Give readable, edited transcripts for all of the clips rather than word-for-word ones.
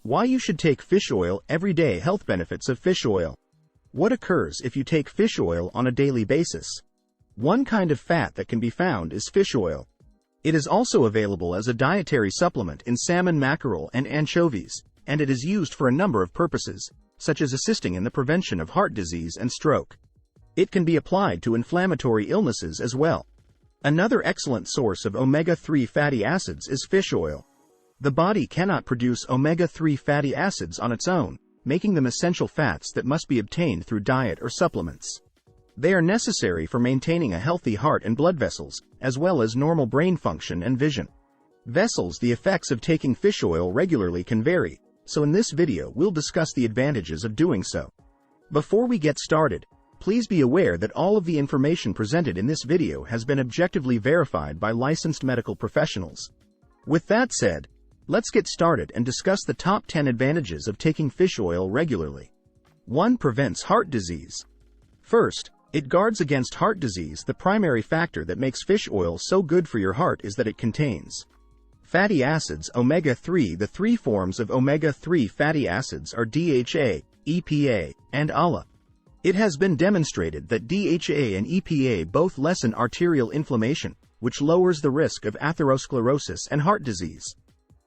Why you should take fish oil every day. Health benefits of fish oil. What occurs if you take fish oil on a daily basis? One kind of fat that can be found is fish oil. It is also available as a dietary supplement in salmon, mackerel, and anchovies, and it is used for a number of purposes, such as assisting in the prevention of heart disease and stroke. It can be applied to inflammatory illnesses as well. Another excellent source of omega-3 fatty acids is fish oil. The body cannot produce omega-3 fatty acids on its own, making them essential fats that must be obtained through diet or supplements. They are necessary for maintaining a healthy heart and blood vessels, as well as normal brain function and vision. The effects of taking fish oil regularly can vary, so in this video we'll discuss the advantages of doing so. Before we get started, please be aware that all of the information presented in this video has been objectively verified by licensed medical professionals. With that said, let's get started and discuss the top 10 advantages of taking fish oil regularly. 1. Prevents heart disease. First, it guards against heart disease. The primary factor that makes fish oil so good for your heart is that it contains fatty acids, omega-3. The three forms of omega-3 fatty acids are DHA, EPA, and ALA. It has been demonstrated that DHA and EPA both lessen arterial inflammation, which lowers the risk of atherosclerosis and heart disease.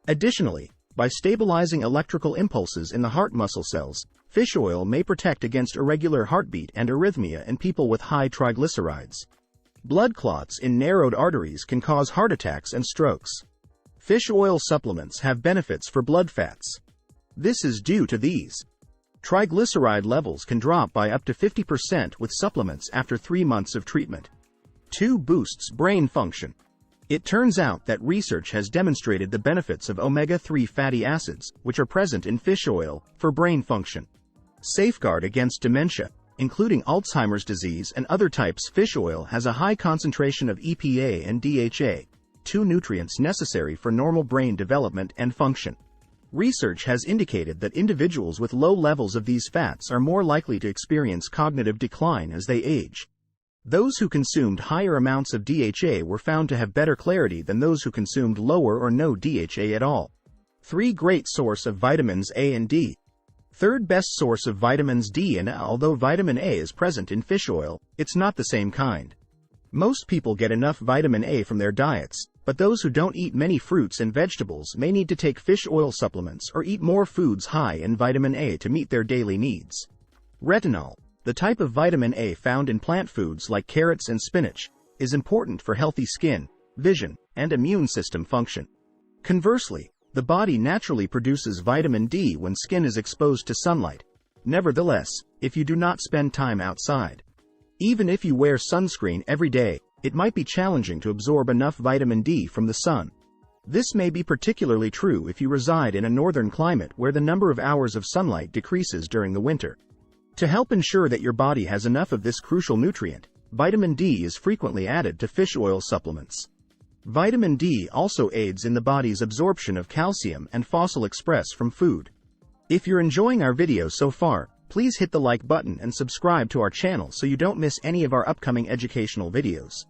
Additionally, by stabilizing electrical impulses in the heart muscle cells, fish oil may protect against irregular heartbeat and arrhythmia in people with high triglycerides. Blood clots in narrowed arteries can cause heart attacks and strokes. Fish oil supplements have benefits for blood fats. This is due to these. Triglyceride levels can drop by up to 50% with supplements after 3 months of treatment. 2. Boosts brain function. It turns out that research has demonstrated the benefits of omega-3 fatty acids, which are present in fish oil, for brain function. Safeguard against dementia, including Alzheimer's disease and other types. Fish oil has a high concentration of EPA and DHA, two nutrients necessary for normal brain development and function. Research has indicated that individuals with low levels of these fats are more likely to experience cognitive decline as they age. Those who consumed higher amounts of DHA were found to have better clarity than those who consumed lower or no DHA at all. 3. Great source of vitamins A and D. Third best source of vitamins D and A. Although vitamin A is present in fish oil, it's not the same kind. Most people get enough vitamin A from their diets, but those who don't eat many fruits and vegetables may need to take fish oil supplements or eat more foods high in vitamin A to meet their daily needs. Retinol, the type of vitamin A found in plant foods like carrots and spinach, is important for healthy skin, vision, and immune system function. Conversely, the body naturally produces vitamin D when skin is exposed to sunlight. Nevertheless, if you do not spend time outside, even if you wear sunscreen every day, it might be challenging to absorb enough vitamin D from the sun. This may be particularly true if you reside in a northern climate where the number of hours of sunlight decreases during the winter. To help ensure that your body has enough of this crucial nutrient, vitamin D is frequently added to fish oil supplements. Vitamin D also aids in the body's absorption of calcium and phosphol expressed from food. If you're enjoying our video so far, please hit the like button and subscribe to our channel so you don't miss any of our upcoming educational videos.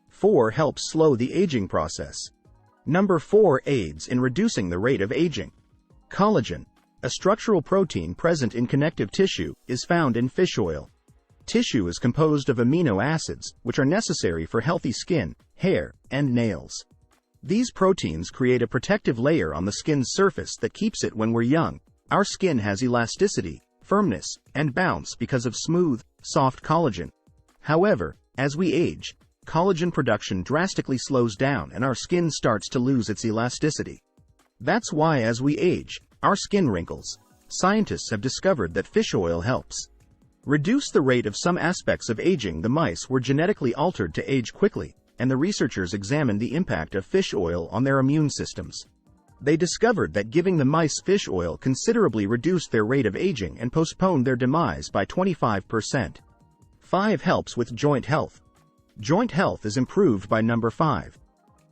4. Helps slow the aging process. Number 4. Aids in reducing the rate of aging. Collagen, a structural protein present in connective tissue, is found in fish oil. Tissue is composed of amino acids, which are necessary for healthy skin, hair, and nails. These proteins create a protective layer on the skin's surface that keeps it when we're young. Our skin has elasticity, firmness, and bounce because of smooth, soft collagen. However, as we age, collagen production drastically slows down and our skin starts to lose its elasticity. That's why as we age, our skin wrinkles. Scientists have discovered that fish oil helps reduce the rate of some aspects of aging. The mice were genetically altered to age quickly, and the researchers examined the impact of fish oil on their immune systems. They discovered that giving the mice fish oil considerably reduced their rate of aging and postponed their demise by 25%. 5. Helps with joint health. Joint health is improved by number 5.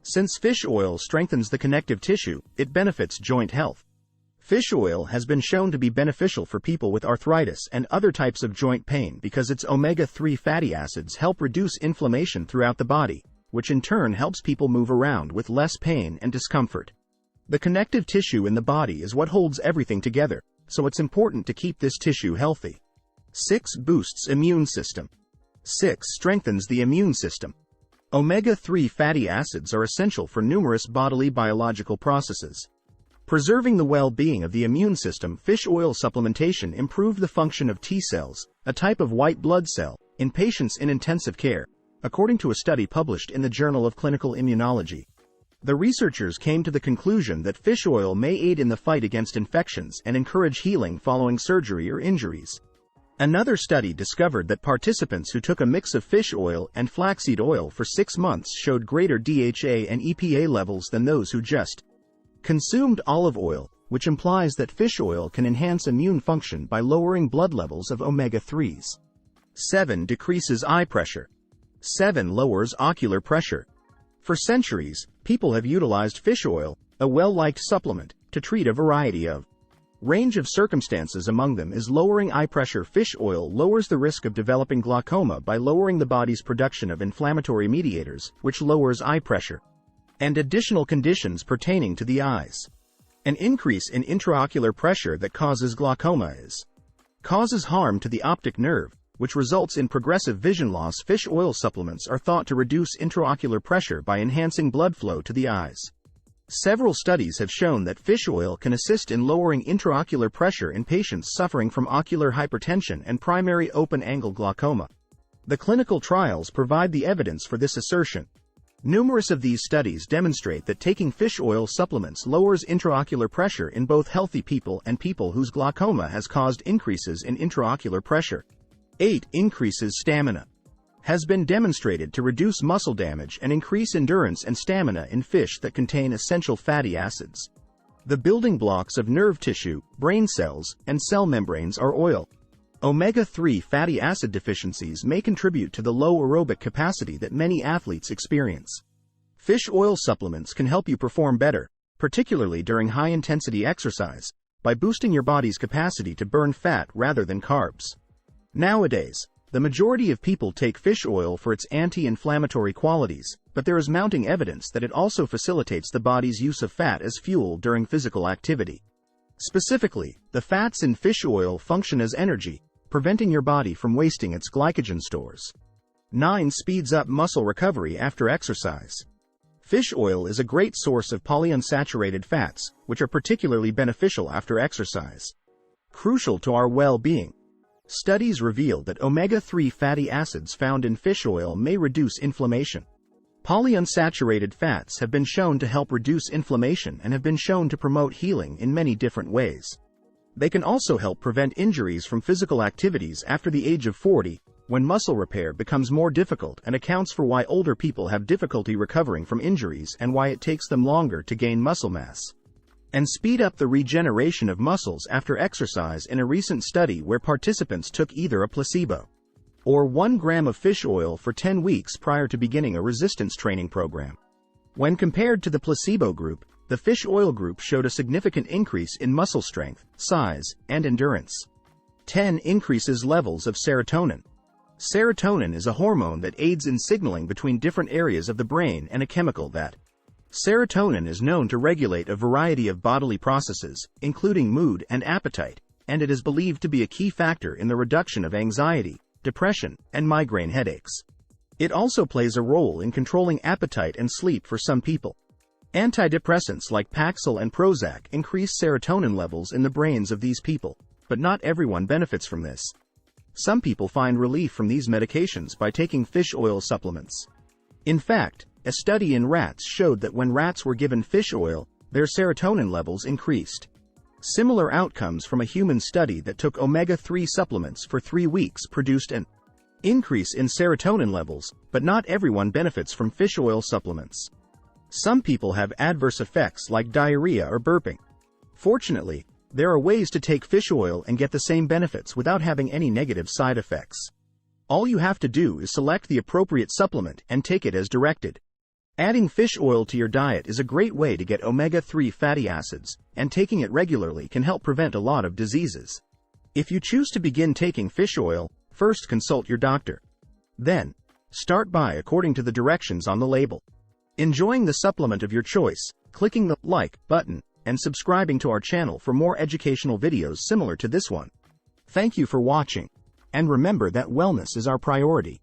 Since fish oil strengthens the connective tissue, it benefits joint health. Fish oil has been shown to be beneficial for people with arthritis and other types of joint pain because its omega-3 fatty acids help reduce inflammation throughout the body, which in turn helps people move around with less pain and discomfort. The connective tissue in the body is what holds everything together, so it's important to keep this tissue healthy. 6. Boosts immune system. 6. Strengthens the immune system. Omega-3 fatty acids are essential for numerous bodily biological processes. Preserving the well-being of the immune system, fish oil supplementation improved the function of T cells, a type of white blood cell, in patients in intensive care, according to a study published in the Journal of Clinical Immunology. The researchers came to the conclusion that fish oil may aid in the fight against infections and encourage healing following surgery or injuries. Another study discovered that participants who took a mix of fish oil and flaxseed oil for 6 months showed greater DHA and EPA levels than those who just consumed olive oil, which implies that fish oil can enhance immune function by lowering blood levels of omega-3s. 7. Decreases eye pressure. 7. Lowers ocular pressure. For centuries, people have utilized fish oil, a well-liked supplement, to treat a variety of range of circumstances. Among them is lowering eye pressure. Fish oil lowers the risk of developing glaucoma by lowering the body's production of inflammatory mediators, which lowers eye pressure, and additional conditions pertaining to the eyes. An increase in intraocular pressure that causes glaucoma causes harm to the optic nerve, which results in progressive vision loss. Fish oil supplements are thought to reduce intraocular pressure by enhancing blood flow to the eyes. Several studies have shown that fish oil can assist in lowering intraocular pressure in patients suffering from ocular hypertension and primary open-angle glaucoma. The clinical trials provide the evidence for this assertion. Numerous of these studies demonstrate that taking fish oil supplements lowers intraocular pressure in both healthy people and people whose glaucoma has caused increases in intraocular pressure. 8. Increases stamina. Has been demonstrated to reduce muscle damage and increase endurance and stamina in fish that contain essential fatty acids. The building blocks of nerve tissue, brain cells, and cell membranes are oil. Omega-3 fatty acid deficiencies may contribute to the low aerobic capacity that many athletes experience. Fish oil supplements can help you perform better, particularly during high-intensity exercise, by boosting your body's capacity to burn fat rather than carbs. Nowadays, the majority of people take fish oil for its anti-inflammatory qualities, but there is mounting evidence that it also facilitates the body's use of fat as fuel during physical activity. Specifically, the fats in fish oil function as energy, preventing your body from wasting its glycogen stores. 9. Speeds up muscle recovery after exercise. Fish oil is a great source of polyunsaturated fats, which are particularly beneficial after exercise. Crucial to our well-being. Studies reveal that omega-3 fatty acids found in fish oil may reduce inflammation. Polyunsaturated fats have been shown to help reduce inflammation and have been shown to promote healing in many different ways. They can also help prevent injuries from physical activities after the age of 40, when muscle repair becomes more difficult, and accounts for why older people have difficulty recovering from injuries and why it takes them longer to gain muscle mass. And speed up the regeneration of muscles after exercise. In a recent study where participants took either a placebo or 1 gram of fish oil for 10 weeks prior to beginning a resistance training program. When compared to the placebo group, the fish oil group showed a significant increase in muscle strength, size, and endurance. 10. Increases levels of serotonin. Serotonin is a hormone that aids in signaling between different areas of the brain and a chemical that serotonin is known to regulate a variety of bodily processes, including mood and appetite, and it is believed to be a key factor in the reduction of anxiety, depression, and migraine headaches. It also plays a role in controlling appetite and sleep for some people. Antidepressants like Paxil and Prozac increase serotonin levels in the brains of these people, but not everyone benefits from this. Some people find relief from these medications by taking fish oil supplements. In fact, a study in rats showed that when rats were given fish oil, their serotonin levels increased. Similar outcomes from a human study that took omega-3 supplements for 3 weeks produced an increase in serotonin levels, but not everyone benefits from fish oil supplements. Some people have adverse effects like diarrhea or burping. Fortunately, there are ways to take fish oil and get the same benefits without having any negative side effects. All you have to do is select the appropriate supplement and take it as directed. Adding fish oil to your diet is a great way to get omega-3 fatty acids, and taking it regularly can help prevent a lot of diseases. If you choose to begin taking fish oil, first consult your doctor. Then, start by according to the directions on the label. Enjoying the supplement of your choice, clicking the like button, and subscribing to our channel for more educational videos similar to this one. Thank you for watching. And remember that wellness is our priority.